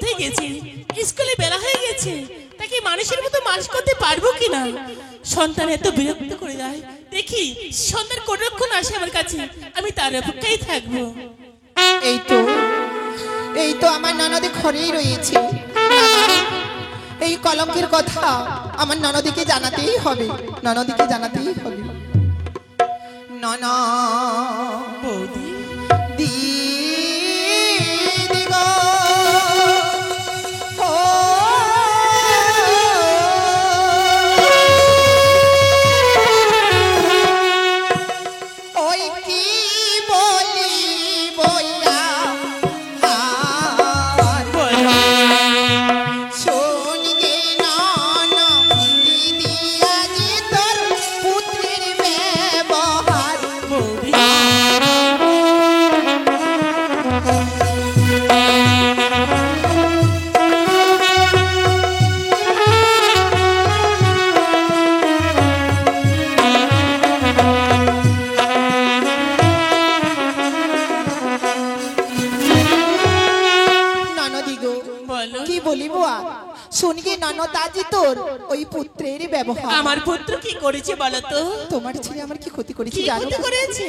কোথায় গেছে? স্কুলে বেলা হয়ে গেছে, তাকে মানুষের মতো মানুষ করতে পারবো কিনা? সন্তান এত বিরক্ত করে দেয়, দেখি সন্তান কতক্ষণ আসে আমার কাছে, আমি তার অপেক্ষায় থাকবো। এই তো এই তো আমার ননদ ঘরেই রয়েছে। এই কলঙ্কের কথা আমার ননদীকে জানাতেই হবে, ননদীকে জানাতেই হবে। ননদ বৌদি, দিদি গো, ও ওই কি বলি বইয়া আর শোন গে ননদ দিদি আজি তোর পুত্রের ব্যবহার। বৌদি, ননদি গো, বলো। কি বলিব আর? শুনগে ননদ আজি তোর ওই পুত্রের ব্যবহার। আমার পুত্র কি করেছে বলো তো? তোমার ছেলে আমার কি ক্ষতি করেছে কি জানো? ক্ষতি করেছে?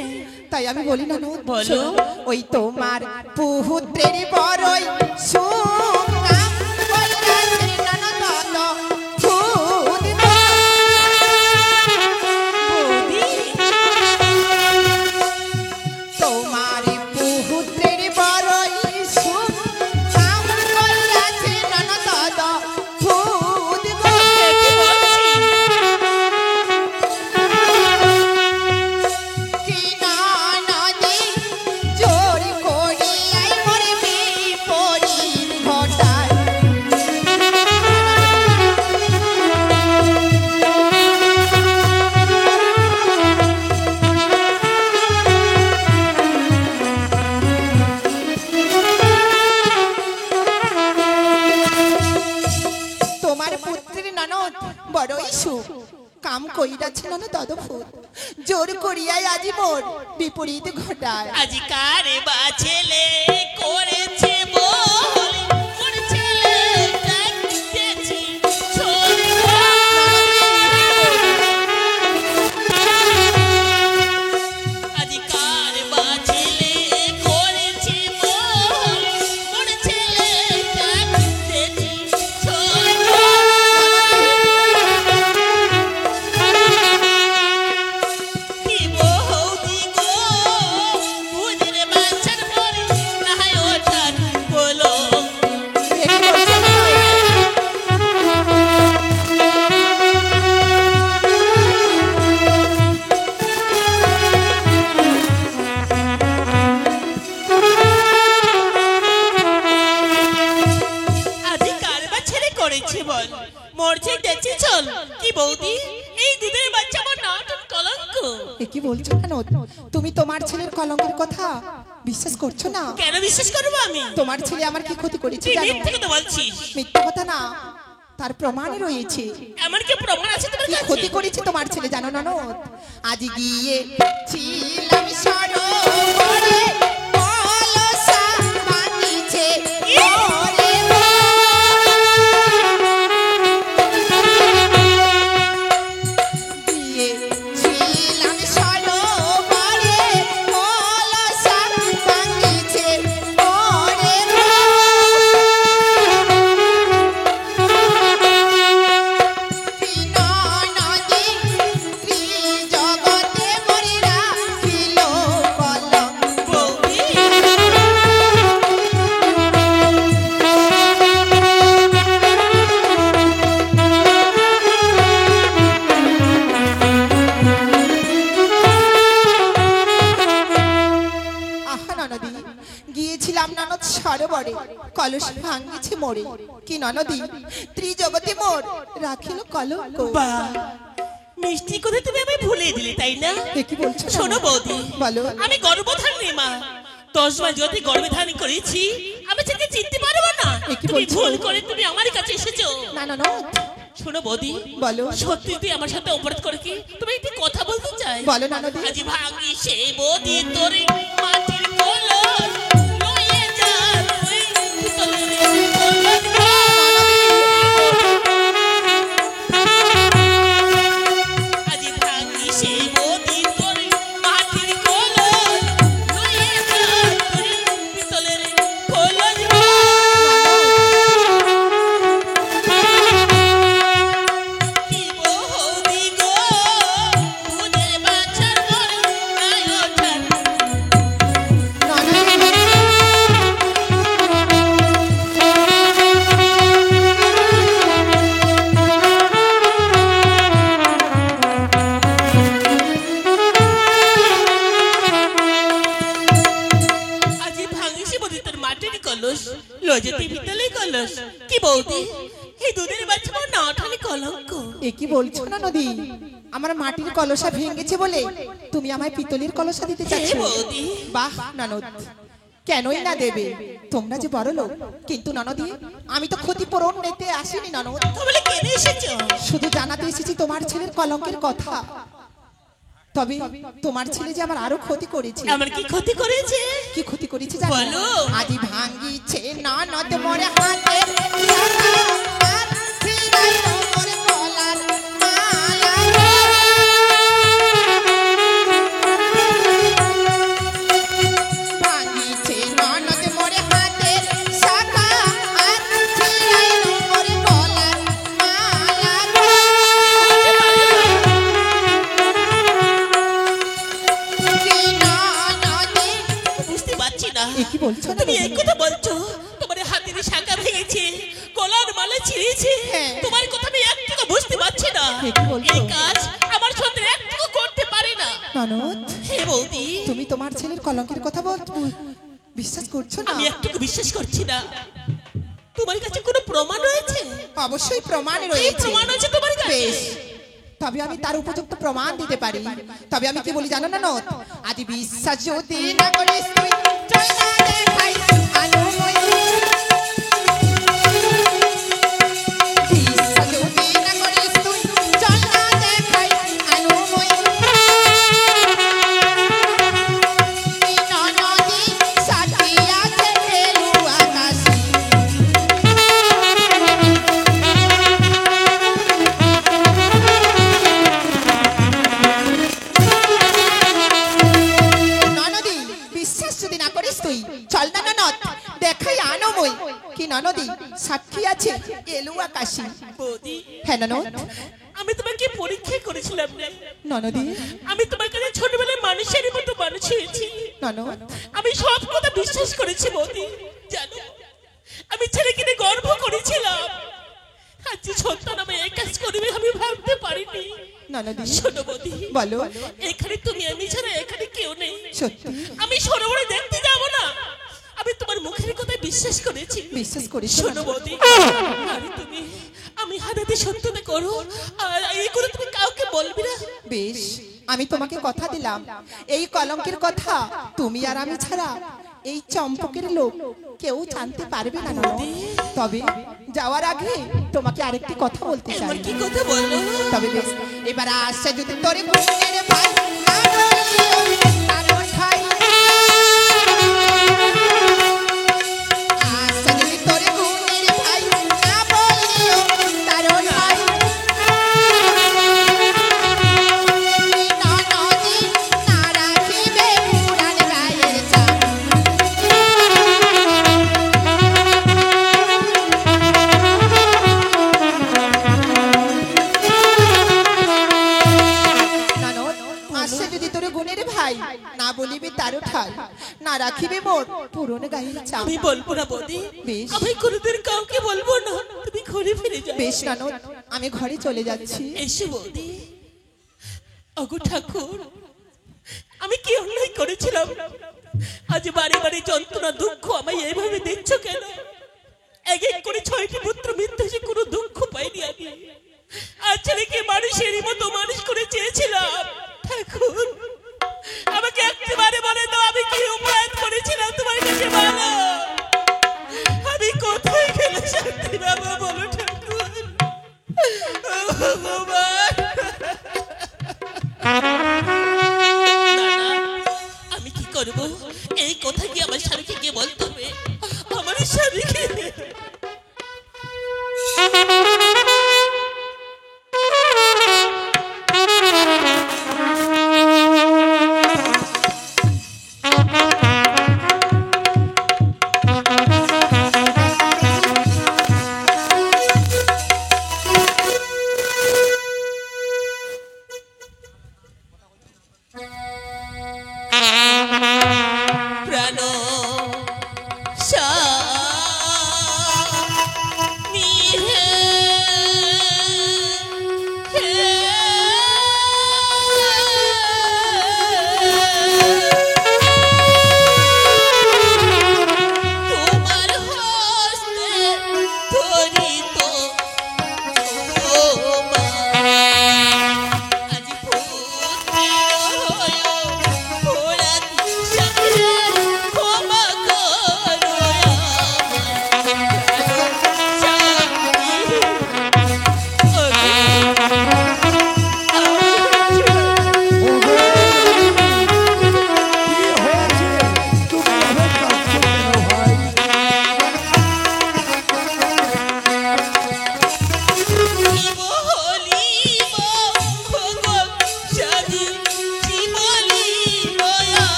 তাই আমি বলি ননদ, বলো। শোনো, ওই তোমার পুত্রের বড়ই সুখ নাম কইরাছে ননদ ফুদ। বৌদি, তোমার পুত্রের বড়ই সুখ নাম কইরাছে ননদ ফুদ। এ কি বলছিস? কি ননদে জোর করিয়াই মোরে বিপরীত ঘটায়। তোমার পুত্রের ননদ বড়ই সুখ কাম কইরাছে ননদ তদফুত, জোর করিয়াই আজি মোর বিপরীত ঘটায়। আজ কারে বা ছেলে করেছে বল, কোন ছেলেটা দিতেছি ছড়ি আজ কারে বা ছেলে করেছে বল, কোন ছেলেটা দিতেছি ছড়ি কি বৌদি গো, বুঝরে বাঁচার পরে নাহায় ওঠার বলো। আজ কার বা ছেলে করেছে বল, মরছে দেখছি চল। কি বৌদি, এই দুধের বাচ্চা আমার নাটক কলঙ্ক। এ কি বলছো ননদ? তুমি তোমার ছেলের কলঙ্কের কথা বিশ্বাস করছো না? কেন বিশ্বাস করবো আমি? তোমার ছেলে আমার কি ক্ষতি করেছে তুই জানো? মিথ্যে কথা বলছিস। মিথ্যা কথা না, তার প্রমাণ রয়েছে। এমন কি প্রমাণ আছে তোমার কি কাছে? ক্ষতি করেছে তোমার ছেলে জানো ননদ? আজ গিয়ে ছিলাম সরোবরে, কলসা ভাঙিছে ওরে মা। গিয়েছিলাম সরোবরে, কলসা ভাঙিছে ওরে মা। ননদে ত্রিজগতে মোরে রাখিল কলঙ্ক। বৌদি, আহা ননদি, গিয়েছিলাম ননদ সরোবরে, কলস ভাঙিছে মোরে। কি ননদি, ত্রিজগতে মোর রাখিল কলঙ্ক। বাহ, মিষ্টি কথা তুমি আমি ভুলে দিলে তাই না? এ কি বলছো ননদ? শোনো বৌদি, বলো। আমি গর্ভধারিণী মা, 10 মাস যদি গর্ভে ধারণ করেছি, আমি সেটা চিনতে পারবো না। এ কি তুমি বলছো? ভুল করে তুমি আমার কাছে এসেছো। না ননদ, শোনো বৌদি, বলো। সত্যি তুই আমার সাথে অপরাধ করে কি তুমি একটি কথা বলতে চাই? বলো ননদি। আজ ভাঙি সে বৌদি তোরে মাটির কলস লয়ে যা তুই তোরে কলস কলস, লজ্জাতে পিতলের কলস। কি বৌদি, এই দুধের বাচ্চা আমার না ওঠালে কলঙ্ক। এ কি বলছো না নদী? আমার মাটির কলসা ভেঙেছে বলে তুমি আমায় পিতলের কলসা দিতে চাচ্ছ? হ্যাঁ বৌদি। বাহ ননদ, কেনই না দেবে, তোমরা যে বড় লোক। কিন্তু ননদি, আমি তো ক্ষতিপূরণ নিতে আসিনি ননদ, তাহলে কেঁদে এসেছো? শুধু জানাতে এসেছি তোমার ছেলের কলঙ্কের কথা। তবে তোমার ছেলে যে আমার আরো ক্ষতি করেছে। আমার কি ক্ষতি করেছে? কি ক্ষতি করেছে জানো? বলো। আদি ভাঙ্গিছে ননদ মোরে হাতে আর ফিরাইল মোরে গলার মালা। ভাঙ্গিছে ননদ মোরে হাতে শাখা আর ফিরাইল মোরে গলার মালা। কি ননদে, বুঝতে পারছি না। এ কি বলছো না তুমি ননদ? এই কথা বলছো? তোমার হাতের শাখা ভেঙেছে, গলার মালা ছিঁড়েছে। হ্যাঁ। তোমার কথা আমি একটুকু বুঝতে পারছি না। এ কি বলছো? এই কাজ আমার সন্তান একটুকু করতে পারে না। ননদ, হে বৌদি, তুমি তোমার ছেলের কলঙ্কের কথা বিশ্বাস করছো না? আমি একটুকু বিশ্বাস করছি না। তোমার কাছে কোনো প্রমাণ রয়েছে? অবশ্যই প্রমাণ এই রয়েছে। প্রমাণ আছে তোমার কাছে? বেশ, তবে আমি তার উপযুক্ত প্রমাণ দিতে পারি। তবে আমি কি বলি জানো না নদ? আদি বিশ্বাস যদি না করিস তুই চল না দেখাই আলোময়। বিশ্বাস যদি না করিস তুই চল না দেখাই আলোময়। এই ননদী সাথী আছে ঢেলু আকাশে। ননদী, বিশ্বাস যদি না করিস তুই চল না ননদ দেখাই আনময়। কি ননদী, সাক্ষী আছে এলু আকাশী। বৌদি, হ্যাঁ ননদ। আমি তোমাকে পরীক্ষা করেছিলাম না? ননদী, আমি তোমার কাছে ছোটবেলায় মানুষের মতো মানুষ হয়েছি। ননদ, আমি সব কথা বিশ্বাস করেছি বৌদি। জানো, আমি ছেলে কিনে গর্ব করেছিলাম। আজ যে সন্তান আমি এই কাজ করবে আমি ভাবতে পারিনি। ননদী, শোনো বৌদি, বলো। এখানে তুমি আমি ছাড়া এখানে কেউ নেই। সত্যি আমি সরোবরে দেখতে যাবো না। আমি তোমার মুখের কথায় বিশ্বাস করেছি। বিশ্বাস করিস? শোনো বৌদি, আরে তুমি আমি হাতে সত্যতা করো, আর এই করে তুমি কাউকে বলবি না। বেশ, আমি তোমাকে কথা দিলাম, এই কলঙ্কের কথা তুমি আর আমি ছাড়া এই চম্পকের লোক কেউ জানতে পারবে না ননদ। তবে যাওয়ার আগে তোমাকে আরেকটি কথা বলতে চাই। আমার কি কথা বলবো? তবে বেশ, এবার আসছে যদি তোর গুণের ভাই না বলিও কারণ ঠাই। আসছে যদি তোর গুণের ভাই না বলিও কারণ ঠাই। ননদী না রাখিবে পুরাণ গায়ের চাল। ননদ, আসছে যদি তোর গুণের ভাই না বলিবে তারও ঠাই, না রাখিবে মোর পুরন গায়ের চাল। আমি বলবো না বৌদি, বেশ। আমি কোনোদিন কাউকে বলবো না। তুমি ঘরে ফিরে যাও। বেশ ননদ, আমি ঘরে চলে যাচ্ছি। এসো বৌদি। ওগো ঠাকুর, আমি কি অন্যায় করেছিলাম? আজ বারে বারে যন্ত্রণা দুঃখ আমায় এইভাবে দিচ্ছ কেন? এক এক করে 6টি পুত্র মৃত্যু হয়েছে, কোনো দুঃখ পাইনি আমি। আর ছেলেকে মানুষেরই মতো মানুষ করে চেয়েছিলাম। ঠাকুর, আমাকে একবারে বলে দাও, আমি কি অপরাধ করেছিলাম তোমার কাছে বলো। আমি কোথায় গেলে শান্তি পাবো বলো ঠাকুর। ও ভগবান। না, আমি কি করব? এই কথা কি আমার স্বামীকে গিয়ে বলতে হবে? আমার স্বামীকে প্রাণ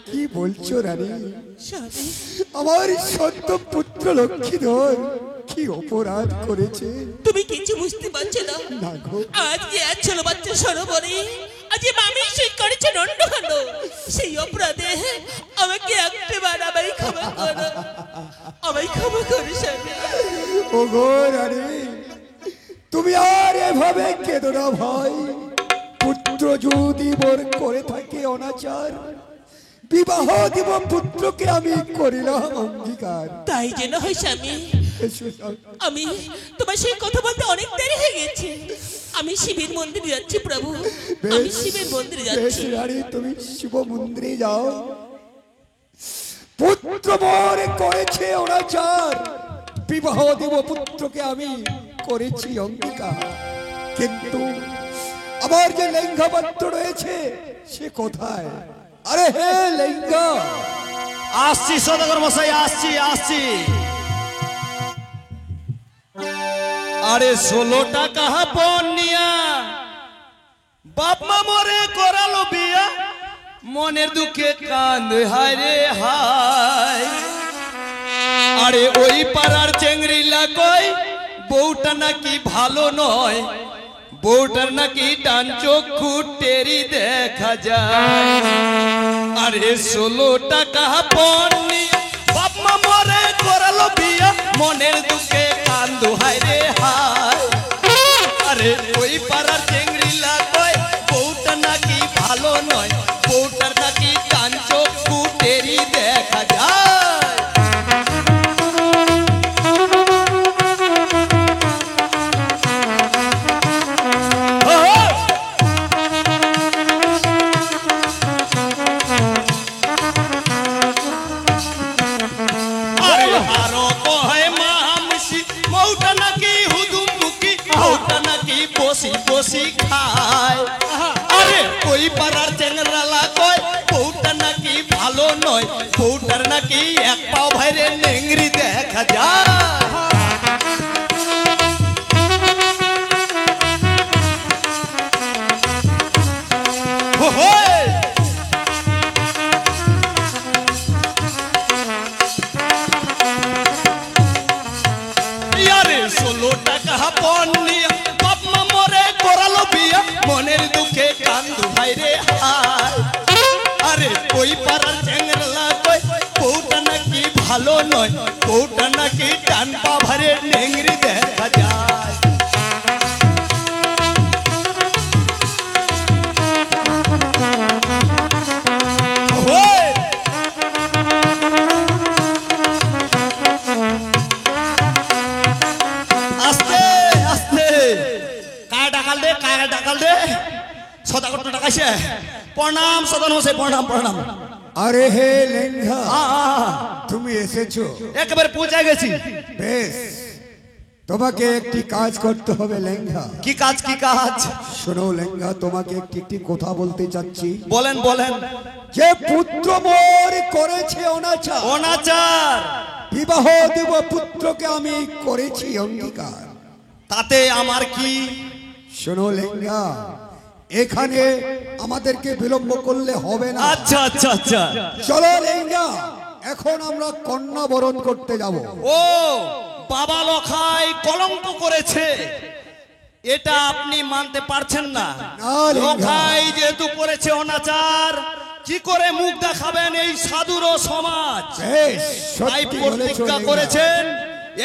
কি বলছো রানী? স্বামী আমার সত্য পুত্র লক্ষ্মীধর কি অপরাধ করেছে? তুমি কিছু বুঝতে পারছো না। না গো, আজ যে এক ছোট বাচ্চা সরোবরে আজ মামি সেই করেছে দণ্ডকাণ্ড, সেই অপরাধে আমাকে একটাবার আমায় ক্ষমা করো, আমায় ক্ষমা করো স্বামী। ও গো রানী, তুমি আর এভাবে কেঁদো না ভাই। পুত্র যদি মোর করে থাকে অনাচার, বিবাহ দিব পুত্রকে আমি করিলাম অঙ্গীকার। তাই যেন হয় স্বামী। এসো স্বামী। আমি তোমার সেই কথা বলতে অনেক দেরি হয়ে গেছে। আমি শিবের মন্দিরে যাচ্ছি প্রভু, আমি শিবের মন্দিরে বেশ যাচ্ছি। রানী, তুমি শিব মন্দিরে যাও। পুত্র মোর করেছে অনাচার, বিবাহ দিব পুত্রকে আমি করেছি অঙ্গীকার। কিন্তু আমার যে লেঙ্গা পাত্র রয়েছে সে কোথায়? আরে হে লেঙ্গা, আসছি সদাগর মশাই, আসছি আসছি। আরে 16 টাকা পনিয়া বাপ মা মরে করালো বিয়া, মনের দুঃখে কান্দে হায় রে হায়। আরে ওই পাড়ার চেংড়ি লাগয় বউটা নাকি ভালো নয়, বউটার নাকি ডান চক্ষু টেরি দেখা যায়। আরে 16 টাকা পনি বাপ মা মরে করালো বিয়া, মনের দুঃখে কান্দু হায় রে হায়। আরে ওই পাড়ার চেংড়ি লাগয় বউটা নাকি ভালো নয়, বউটার নাকি ডান চক্ষু টেরি দেখা যায়। বসি খায়। আরে ওই পাড়ার চেংড়ালা কয় বউটা নাকি ভালো নয়, বউটার নাকি এক পাও ভাইরে নেংরি দেখা যায়। আরে 16 টাকা পনিয়া বাপ মা মরে করালো বিয়া, মনের দুঃখে কান্দু ভাইরে হায়। আরে ওই পাড়ার চেংড়ালা কয় বউটা নাকি ভালো নয়, বউটা নাকি ডান পা ভাইরে নেংরি দেখা যায়। আস্তে আস্তে কায় ডাকাল দে, কায় ডাকাল দে। সদাগর তো ডাকাইছে। প্রণাম সদন মশাই, প্রণাম প্রণাম। আরে হে লেঙ্গা, তুমি এসেছো? একেবারে পৌঁছায় গেছি। বেশ, তোমাকে একটি কাজ করতে হবে লেঙ্গা। কি কাজ কি কাজ? শোনো লেঙ্গা, তোমাকে একটি কথা বলতে চাচ্ছি। বলেন বলেন। যে পুত্র মোর করেছে অনাচার, অনাচার, বিবাহ দিব পুত্রকে আমি করেছি অঙ্গীকার। তাতে আমার কি? শোনো লেঙ্গা, এখানে আমাদেরকে বিলম্ব করলে হবে না। আচ্ছা আচ্ছা আচ্ছা। চলো লেঙ্গা, এখন আমরা কন্যা বরণ করতে যাব। ও বাবা লখাই কলঙ্ক করেছে, এটা আপনি মানতে পারছেন না? না লেঙ্গা। লখাই যেহেতু করেছে অনাচার, কি করে মুখ দেখাবেন এই সাধুর সমাজ? বেশ, তাই সত্যি বলেছো প্রতিজ্ঞা লেঙ্গা। করেছেন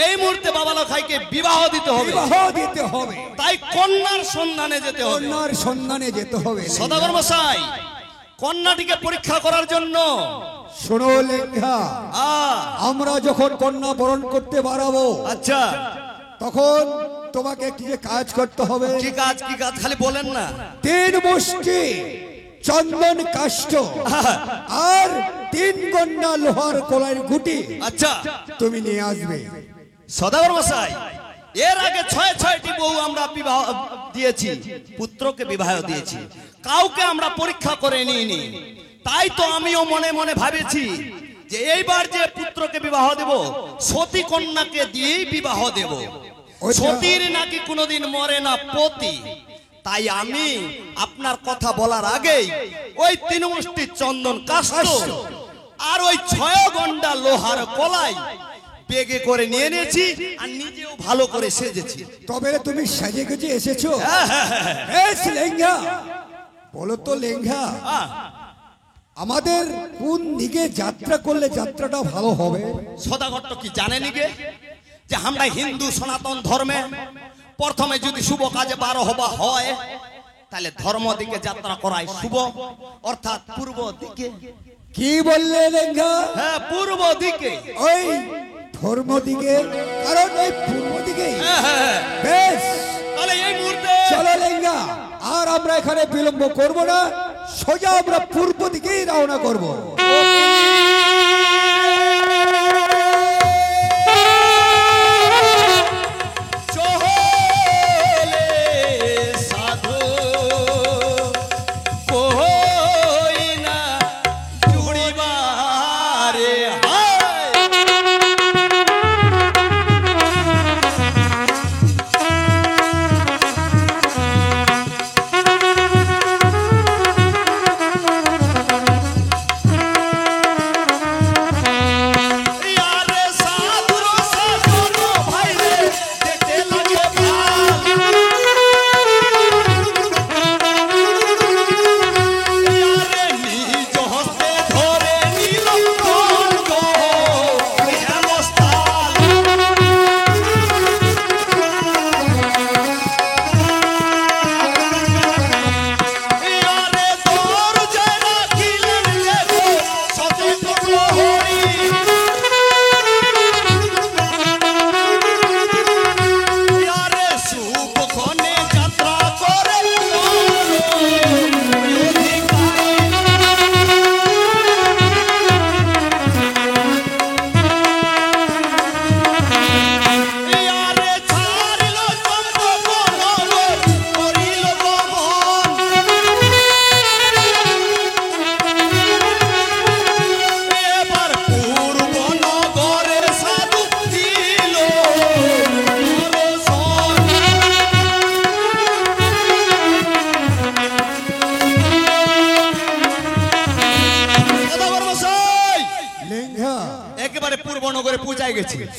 এই মুহূর্তে বাবা লখাইকে বিবাহ দিতে হবে। বিবাহ দিতে হবে, তাই কন্যার সন্ধানে যেতে হবে। কন্যার সন্ধানে যেতে হবে লেঙ্গা। সদাগর মশাই, কন্যাটিকে পরীক্ষা করার জন্য শোনো লেঙ্গা, আমরা যখন কন্যা বরণ করতে বাড়াবো, আচ্ছা তখন তোমাকে একটি যে কাজ করতে হবে। কি কাজ কি কাজ খালি বলেন না। 3 মুষ্টি চন্দন কাষ্ঠ আর 3 গন্ডা লোহার কলাইয়ের গুটি আচ্ছা তুমি নিয়ে আসবে। সদাগর মশাই, এর আগে 6টি বউ আমরা বিবাহ দিয়েছি, পুত্রকে বিবাহ দিয়েছি, কাউকে আমরা পরীক্ষা করে নিইনি। তাই তো আমিও মনে মনে ভাবেছি যে এইবার যে পুত্রকে বিবাহ দেব, সতী কন্যাকে দিয়েই বিবাহ দেব। সতীর নাকি কোনোদিন মরে না পতি, তাই আমি আপনার কথা বলার আগেই ওই 3 মুষ্টি চন্দন কাষ্ঠ আর ওই 6 গন্ডা লোহার কলাই বেগে করে নিয়ে নিয়েছি আর নিজেও ভালো করে সেজেছি। তবে তুমি সাজে গুজে এসেছো? বেশ লেঙ্গা, বলো তো লেঙ্গা, আমাদের কোন দিকে যাত্রা করলে যাত্রাটা ভালো হবে? সদাগর কি জানেনি গে যে আমরা হিন্দু সনাতন ধর্মে প্রথমে যদি শুভ কাজে বার হবা হয় তাহলে ধর্ম দিকে যাত্রা করাই শুভ, অর্থাৎ পূর্ব দিকে। কি বললে লেঙ্গা? হ্যাঁ, পূর্ব দিকে। ওই ধর্ম দিকে, কারণ ওই পূর্ব দিকে। বেশ, তাহলে এই মুহূর্তে চলো লেঙ্গা, আর আমরা এখানে বিলম্ব করব না, সোজা আমরা পূর্ব দিকেই রওনা করব।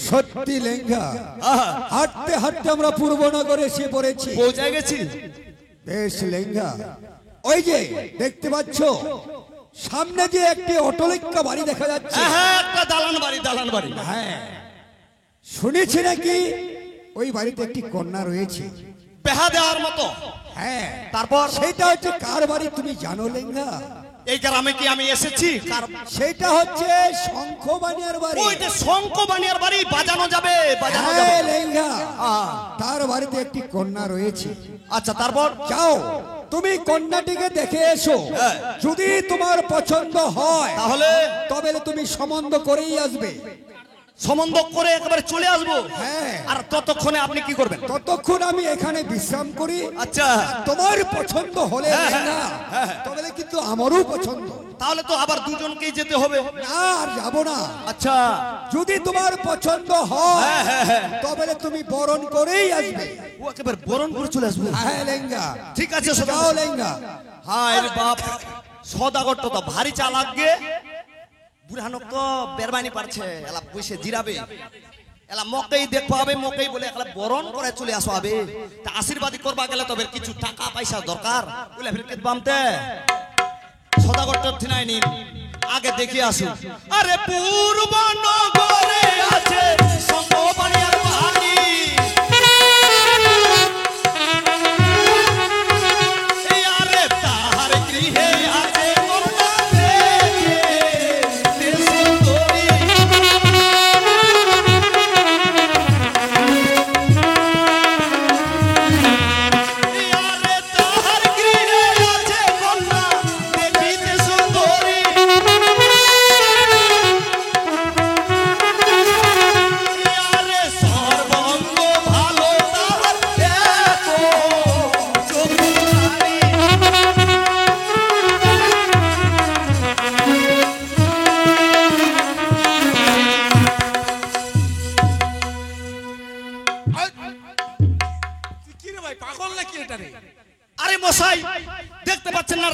সত্যি লেঙ্গা, হাঁটতে হাঁটতে আমরা পূর্বনগরে এসে পড়েছি, পৌঁছে গেছি। বেশ লেঙ্গা, ওই যে দেখতে পাচ্ছ সামনে যে একটি অটোরিক্সা বাড়ি দেখা যাচ্ছে। হ্যাঁ, একটা দালান বাড়ি, দালান বাড়ি। হ্যাঁ, শুনেছি নাকি ওই বাড়িতে একটি কন্যা রয়েছে পেহা দেওয়ার মতো। হ্যাঁ, তারপর সেটা হচ্ছে কার বাড়ি তুমি জানো লেঙ্গা? এই গ্রামে কি আমি এসেছি? সেটা হচ্ছে শঙ্খবানিয়ার বাড়ি। ওইটা শঙ্খবানিয়ার বাড়ি, বাজানো যাবে, বাজানো যাবে। হ্যাঁ লেঙ্গা, তার বাড়িতে একটি কন্যা রয়েছে। আচ্ছা, তারপর যাও তুমি কন্যাটিকে দেখে এসো, যদি তোমার পছন্দ হয় তাহলে তবে তুমি সম্বন্ধ করেই আসবে। সম্বন্ধ করে একেবারে চলে আসবো। হ্যাঁ, আর ততক্ষণে আপনি কি করবেন? ততক্ষণ আমি এখানে বিশ্রাম করি। আচ্ছা, তোমার পছন্দ হলে না, তবে কিন্তু আমারও পছন্দ। তাহলে তো আবার দুজনকেই যেতে হবে। না, আর যাবো না। আচ্ছা, যদি তোমার পছন্দ হয় তবে তুমি বরণ করেই আসবে। ও একেবারে বরণ করে চলে আসবে। হ্যাঁ লেঙ্গা, ঠিক আছে। যাও লেঙ্গা। হায় রে বাপ, সদাগরটা তো ভারী চালাক গে। বুড়ানো তো বেরবানি পারছে, এলা বসে জিরাবে, এলা মকেই দেখবো হবে, মকেই বলে একলা বরণ করে চলে আসো হবে। তা আশীর্বাদী করবা গেলে তবে কিছু টাকা পয়সা দরকার, বলে ফির কেত বামতে সদাগরটা ঠিনাই নিন, আগে দেখে আসুন। আরে পূর্ব নগরে আছে শঙ্খবানিয়ার বাড়ি, আরে তাহার গৃহে আছে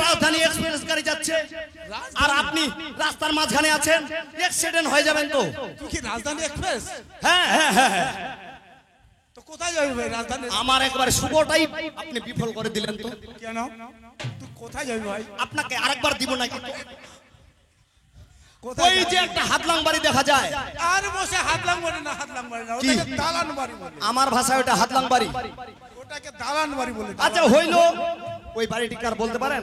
রাজধানী এক্সপ্রেস গাড়ি যাচ্ছে আর আপনি রাস্তার মাঝখানে আছেন, অ্যাক্সিডেন্ট হয়ে যাবেন তো। তুই কি রাজধানী এক্সপ্রেস? হ্যাঁ হ্যাঁ হ্যাঁ হ্যাঁ। তো কোথায় যাবি ভাই রাজধানী? আমার একবার শুভটাই আপনি বিফল করে দিলেন তো। কেন? তুই কোথায় যাবি ভাই? আপনাকে আরেকবার দিব নাকি? কোথায় ওই যে একটা হাতলাং বাড়ি দেখা যায়, আর বসে হাতলাং বাড়ি না, হাতলাং বাড়ি না, কি? ওটাকে দালান বাড়ি বলে। আমার ভাষায় ওটা হাতলাং বাড়ি। ওটাকে দালান বাড়ি বলে। আচ্ছা হইলো, ওই বাড়িটি কার বলতে পারেন?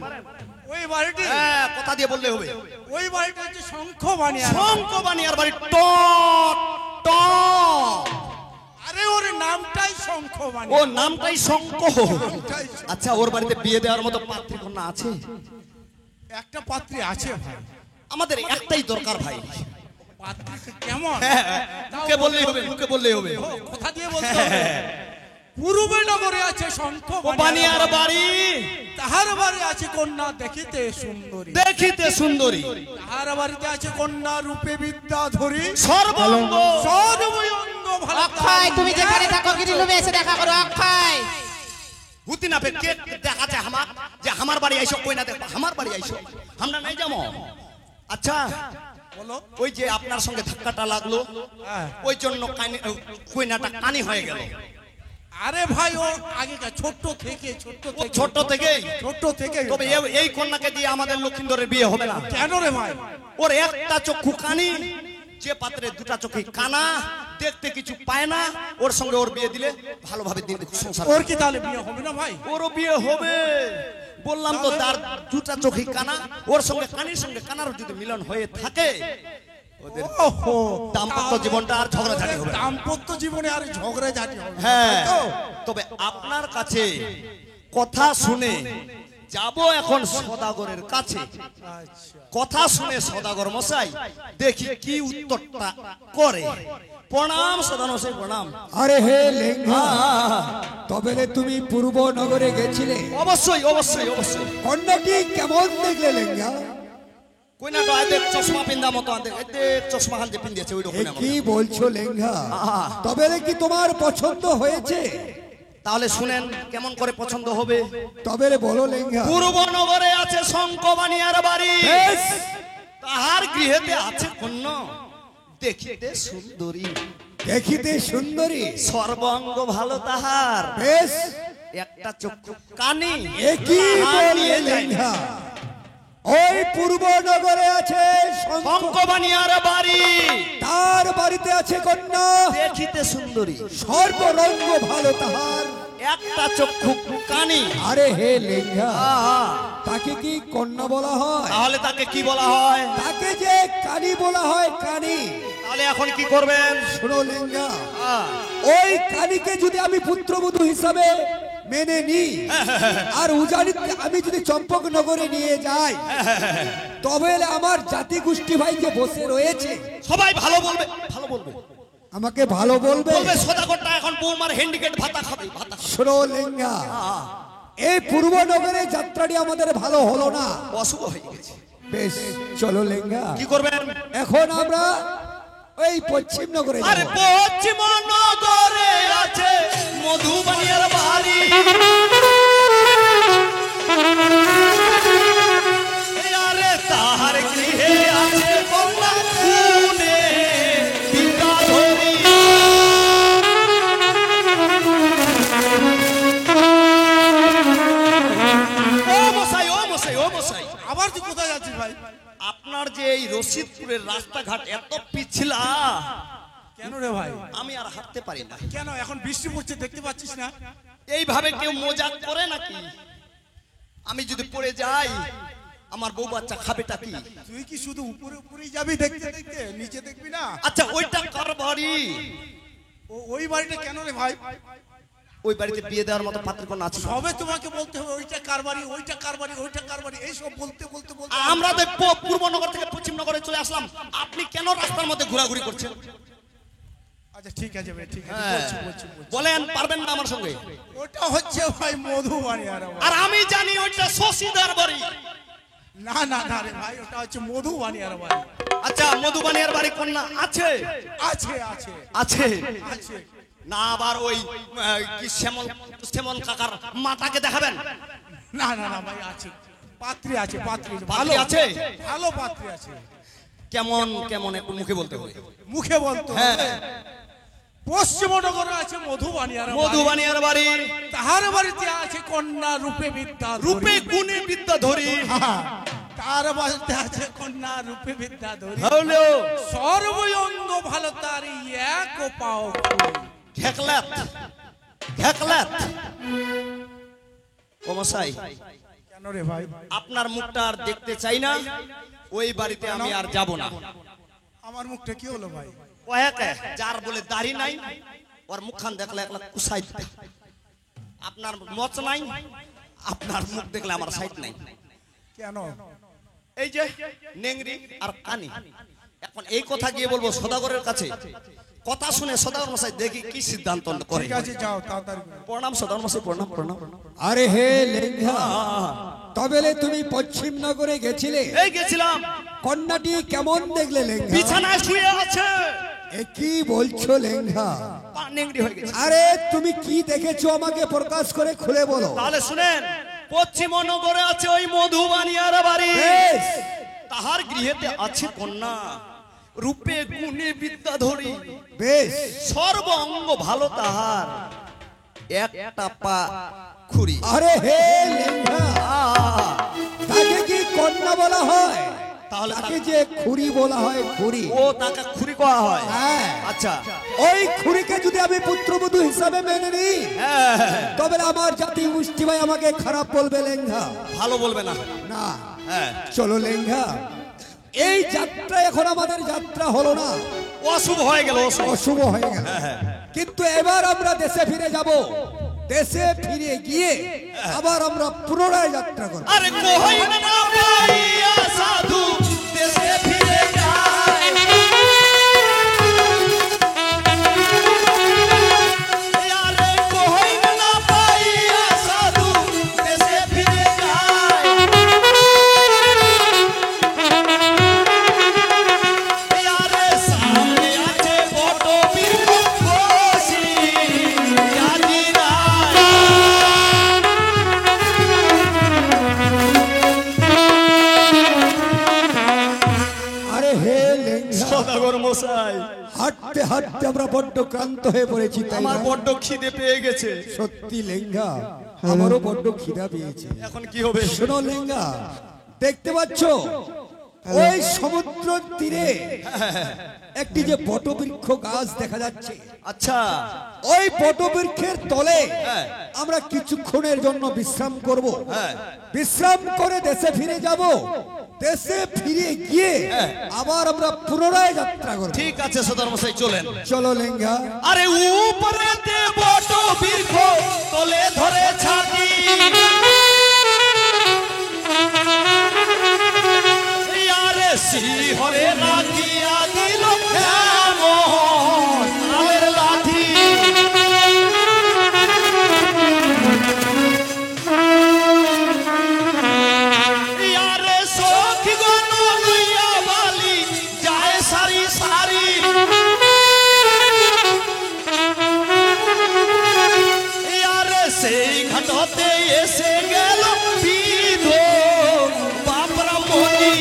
ওই বাড়িটি, হ্যাঁ, কথা দিয়ে বললে হবে। ওই বাড়িটা হচ্ছে শঙ্খ বানিয়া। শঙ্খ বানিয়ার বাড়ি। টক টক। আরে ওর নামটাই শঙ্খ ও বানিয়া। নামটাই শঙ্খ। আচ্ছা ওর বাড়িতে বিয়ে দেওয়ার মতো পাত্রী কন্যা আছে? একটা পাত্রী আছে ভাই। আমাদের একটাই দরকার ভাই। পাত্রীটা কেমন? হ্যাঁ, মুখে বললেই হবে, মুখে বললেই হবে। ও, কথা দিয়ে বলতে হবে। পূর্বে নগরে আছে শঙ্খ বানিয়ার বাড়ি, তাহার বাড়ি আছে কন্যা দেখিতে সুন্দরী। দেখিতে সুন্দরী, তাহার বাড়িতে আছে কন্যা রূপে বিদ্যাধরী, সর্বাঙ্গ সর্বঙ্গ ভালো। অক্ষয়, তুমি যেখানে থাকো গিরি রুমে এসে দেখা করো। অক্ষয়, হুতি না কে দেখাচ্ছে আমার যে আমার বাড়ি আইসো, কই না দেখো আমার বাড়ি আইসো, আমরা নাই যাবো। আচ্ছা বলো। ওই যে আপনার সঙ্গে ধাক্কাটা লাগলো, হ্যাঁ। ওই জন্য কইনাটা কানি হয়ে গেল। আরে ভাই ও আগেকার ছোট থেকে ও ছোট থেকেই। ছোট থেকে। তবে এই কন্যাকে দিয়ে আমাদের লক্ষিন্দরের বিয়ে হবে না। কেন রে ভাই? ওর একটা চক্ষু কানি, যে পাত্রে দুটা চোখে কানা, দেখতে কিছু পায় না, ওর সঙ্গে ওর বিয়ে দিলে ভালোভাবে দিন সংসার। ওর কি তাহলে বিয়ে হবে না ভাই? ওরও বিয়ে হবে, বললাম তো। তার দুটা চোখে কানা, ওর সঙ্গে কানির সঙ্গে কানার যদি মিলন হয়ে থাকে, ওদের ওহো, দাম্পত্য জীবনটা আর ঝগড়াঝাটি হবে না। দাম্পত্য জীবনে আর ঝগড়াঝাটি হবে না, হ্যাঁ, তাই তো? তবে আপনার কাছে কথা শুনে যাব এখন সদাগরের কাছে। কথা শুনে সদাগর মশাই দেখি কি উত্তরটা করে। প্রণাম সদানসে, প্রণাম। আরে হে লেঙ্গা, তবে তুমি পূর্ব নগরে গেছিলে? অবশ্যই অবশ্যই অবশ্যই। কন্যাটি কেমন দেখলে লেঙ্গা? কইনাটা আদে চশমা পিন্দা মতো, আদে চশমা হাতে পিন্দিয়েছে ওই এ রকম। কি বলছো লেঙ্গা? তবে কি তোমার পছন্দ হয়েছে? তাহলে শুনেন কেমন করে পছন্দ হবে। তবে বলো লেঙ্গা। পূর্ব নগরে আছে শঙ্খবানিয়ার বাড়ি, বেশ, তাহার গৃহেতে আছে কন্যা দেখিতে সুন্দরী, দেখিতে সুন্দরী, সর্বাঙ্গ ভালো তাহার, বেশ, একটা চক্ষু কানি। এ কি তাহার বললে নিয়ে যায়। লেঙ্গা? ওই পূর্ব নগরে আছে শঙ্খবানিয়ার বাড়ি, তার বাড়িতে আছে কন্যা দেখিতে সুন্দরী, সর্বরঙ্গ ভালো তাহার, একটা চক্ষু কানি। আরে হে লেঙ্গা, আহা, তাকে কি কন্যা বলা হয়? তাহলে তাকে কি বলা হয়? তাকে যে কানি বলা হয়, কানি। তাহলে এখন কি করবেন? শোনো লেঙ্গা, আহ, ওই কানিকে যদি আমি পুত্রবধূ হিসাবে মেনে নিই, আর উজানি আমি যদি চম্পক নগরে নিয়ে যাই, তবে আমার জাতি গোষ্ঠী ভাই যে বসে রয়েছে, সবাই ভালো বলবে, ভালো বলবে, আমাকে ভালো বলবে। বলবে সদাগরটা এখন বৌমার হ্যান্ডিক্যাপ ভাতা খাবে, ভাতা খাবে। শোনো লেঙ্গা, এই পূর্ব নগরের যাত্রাটি আমাদের ভালো হলো না। অশুভ হয়ে গেছে। বেশ, চলো লেঙ্গা, কি করবেন? এখন আমরা ওই পশ্চিম নগরে যাব। আরে পশ্চিম নগরে আছে মধুবানিয়ার বাড়ি, আরে তাহার গৃহে আছে কন্যা খুনে বিদ্যাধরী। ও মশাই, ও মশাই, ও মশাই, আবার তুই কোথায় যাচ্ছিস ভাই? আপনার যে এই রশিদপুরের রাস্তাঘাট এত পিছলা, কেন রে ভাই? আমি আর হাঁটতে পারি না। কেন এখন বৃষ্টি পড়ছে দেখতে পাচ্ছিস না? এইভাবে কেউ মজাক করে নাকি? আমি যদি পড়ে যাই আমার বউ বাচ্চা খাবেটা কি? তুই কি শুধু উপরে উপরেই যাবি দেখতে দেখতে, নিচে দেখবি না? আচ্ছা ওইটা কার বাড়ি? ওই বাড়িটা কেন রে ভাই? ওই বাড়িতে বিয়ে দেওয়ার মতো পাত্র কোন আছে? সবে তোমাকে বলতে হবে ওইটা কার বাড়ি, ওইটা কার বাড়ি, ওইটা কার বাড়ি, এইসব বলতে বলতে বলতে আমরা তো পূর্বনগর থেকে পশ্চিম নগরে চলে আসলাম, আপনি কেন রাস্তার মধ্যে ঘোরাঘুরি করছেন? আচ্ছা ঠিক আছে ভাই, ঠিক আছে, হ্যাঁ। বলছি। বলেন পারবেন না আমার সঙ্গে? ওটা হচ্ছে ভাই মধুবাণী। আর আমি জানি ওইটা শশীদার বাড়ি। না না না রে ভাই, ওটা হচ্ছে মধুবাণী আর বাড়ি। আচ্ছা মধুবানিয়ার বাড়ি কন্যা আছে? আছে আছে আছে আছে। না আবার ওই কি শ্যামল কাকার মাটাকে দেখাবেন? না না না ভাই আছে। পাত্রী আছে, পাত্রী পাত্রী আছে? ভালো পাত্রী আছে। কেমন কেমন একটু মুখে বলতে হবে। মুখে বলতো হ্যাঁ। পশ্চিমনগরে আছে মধুবানিয়ার মধুবানিয়ার বাড়ি, তাহার বাড়িতে আছে কন্যা রূপে বিদ্যা রূপে গুণে বিদ্যা ধরি। তার বাড়িতে আছে কন্যা রূপে বিদ্যা ধরি। হলো সর্বঙ্গ ভালো তার এক পাও ঘেকলাত ঘেকলাত। ও মশাই, কেন রে ভাই? আপনার মুখটা আর দেখতে চাই না, ওই বাড়িতে আমি আর যাব না। আমার মুখটা কি হলো ভাই? কয়েক যার বলে দাড়ি নাই, ওর মুখখান দেখলে একলা কুসাই দিতে। আপনার মচ নাই, আপনার মুখ দেখলে আমার সাইড নাই। কেন? এই যে নেংরি আর কানি, এখন এই কথা গিয়ে বলবো সদাগরের কাছে। কথা শুনে সদাগর মশাই দেখি কি সিদ্ধান্ত করে। ঠিক আছে, যাও তাড়াতাড়ি করে। প্রণাম সদাগর মশাই, প্রণাম প্রণাম। আরে হে লেঙ্গা, তবেলে তুমি পশ্চিম নগরে গেছিলে? এই গেছিলাম। কন্যাটি কেমন দেখলে লেঙ্গা? বিছানায় শুয়ে আছে। এ কি বলছো লেঙ্গা? পা নেংরি হয়ে গেছে। আরে তুমি কি দেখেছো আমাকে প্রকাশ করে খুলে বলো। তাহলে শুনেন, পশ্চিমনগরে আছে ওই মধুবানিয়ার বাড়ি। বেশ, তাহার গৃহেতে আছে কন্যা রূপে গুণে বিদ্যা ধরি। বেশ, সর্ব অঙ্গ ভালো তাহার, একটা পা খুরি। আরে হে লেঙ্গা, তাকে কি কন্যা বলা হয়? তাহলে তাকে যে খুরি বলা হয়, খুরি। ও তাকে খুরি করা হয়। হ্যাঁ। আচ্ছা, ওই খুরিকে যদি আমি পুত্রবধূ হিসাবে মেনে নিই, হ্যাঁ, তবে আমার জাতি মুষ্টি ভাই আমাকে খারাপ বলবে লেঙ্গা। ভালো বলবে না। না, হ্যাঁ, চলো লেঙ্গা, এই যাত্রা এখন আমাদের যাত্রা হলো না, অশুভ হয়ে গেল, অশুভ। অশুভ হয়ে গেল। কিন্তু এবার আমরা দেশে ফিরে যাব। দেশে ফিরে গিয়ে আবার আমরা পুনরায় যাত্রা করব। আরে কই না পাইয়া সাধু দেশে ফিরে যায়। আরে কই না পাইয়া সাধু দেশে ফিরে যায়। আরে সামনে আছে বট বৃক্ষ বসি আজি রায়। আরে হে লেঙ্গা, সদাগর মশাই, হাঁটতে হাঁটতে আমরা বড্ড ক্লান্ত হয়ে পড়েছি, তাই আমার না? বড্ড খিদে পেয়ে গেছে। সত্যি লেঙ্গা, আমারও বড্ড খিদা পেয়েছে। এখন কি হবে? শোনো লেঙ্গা, দেখতে পাচ্ছ ওই সমুদ্র তীরে একটি যে বটবৃক্ষ গাছ দেখা যাচ্ছে? আচ্ছা, ওই বটবৃক্ষের তলে হ্যাঁ। আমরা কিছুক্ষণের জন্য বিশ্রাম করব। হ্যাঁ। বিশ্রাম করে দেশে ফিরে যাব। দেশে ফিরে গিয়ে আবার আমরা পুনরায় যাত্রা করব। ঠিক আছে সদর মশাই, চলেন। চলো লেঙ্গা। আরে উপরেতে বট বৃক্ষ তলে ধরে ছাতি। আরে শিহরে রাখিয়া দিল এমন আমের লাঠি। আরে সখী গণ লইয়া বালি যায় সারি সারি। আরে সেই ঘাটতে এসে গেল বিধ বাপরা মনি।